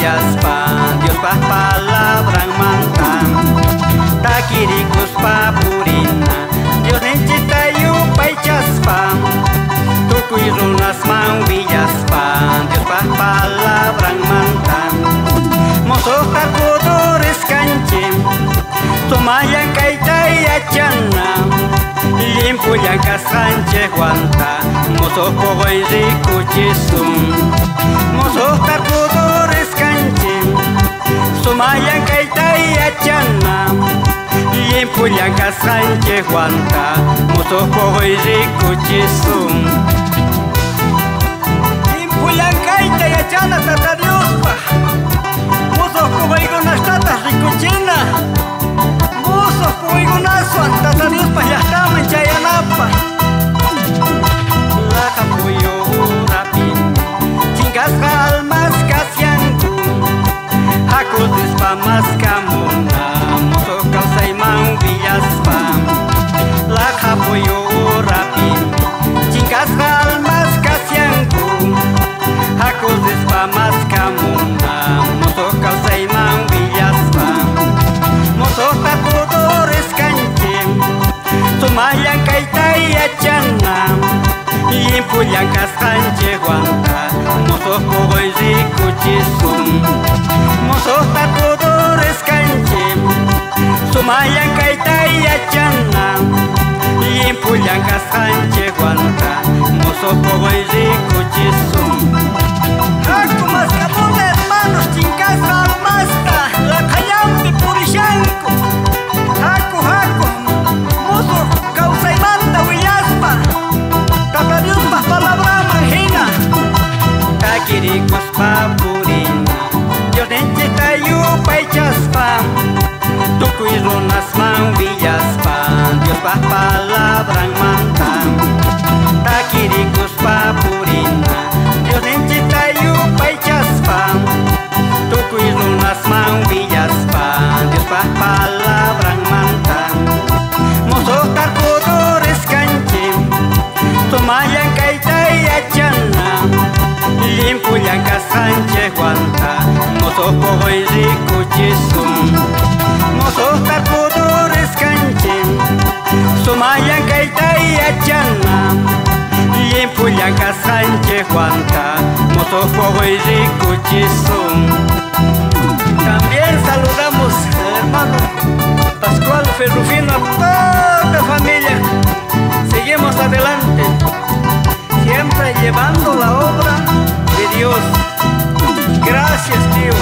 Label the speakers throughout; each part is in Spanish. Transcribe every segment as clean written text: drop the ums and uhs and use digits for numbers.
Speaker 1: villaspan, Dios pa palabra mantan. Taquiricus pa purina, Dios necesita yupa y chaspan. Tucuy runas man villaspan, Dios pa palabra mantan. Mozos tacudores canchim, tomayan caita y achana. Limpo yanca Sánchez guanta, mozos pogo y ricuchisum. Mozos tacudores canchim, tomayan caita y achana. Limpo yanca Sánchez guanta, mozos pogo y ricuchisum. Limpo yanca y achana tata Dios pa. Mozos pogo y unas tatas ricuchina. Mozos pogo y unas tata Dios pa ya está manchayanapa. La capuyo rapi, chingas almas casianku. Hakul dispa mas camona, mozo causa y man villaspa. La capuyo rapi, chingas almas casianku. Hakul dispa mas camona, mozo causa y man villaspa. Mozo tacudores canchim, sumayan caita y achana. Limpo yanca Sánchez guanta, mozos pogo y ricuchisum. Mozos tacudores canchim, sumayan caita y achana. Limpo yanca Sánchez guanta, mozos pogo y ricuchisum. Haku mas capone hermanos chincas almasta, la callampi purishanku. Haku mozo causa y manda villaspa. Tata Dios pa palabra mangina. Taquiricus pa purina, Dios necesita yupa y chaspa. Tucuy runas man villaspa, Dios pa palabra mantan. Taquiricus pa purina, Dios necesita yupa y chaspa. Tucuy runas man villaspa, Dios pa palabra mantan. Mozos tacudores canchim, tomayan caita y achana. Limpo yanca Sánchez guanta, mozos pogo y ricuchisum. Mozos tacudores canchim, tomayan caita y achana. Limpo yanca Sánchez guanta, mozos pogo y ricuchisum. También saludamos al hermano Pascual Ferrufino, a toda la familia. Seguimos adelante, siempre llevando la obra de Dios. Gracias, tío,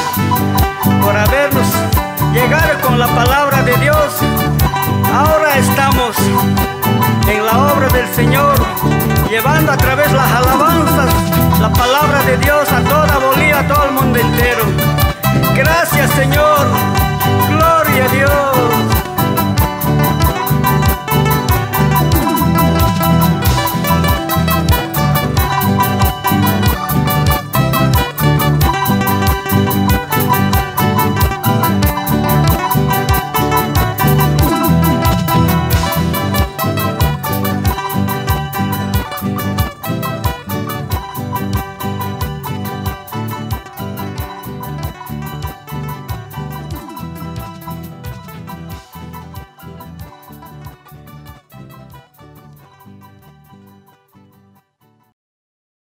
Speaker 1: por habernos llegado con la palabra de Dios. Ahora estamos en la obra del Señor, llevando a través las alabanzas, la palabra de Dios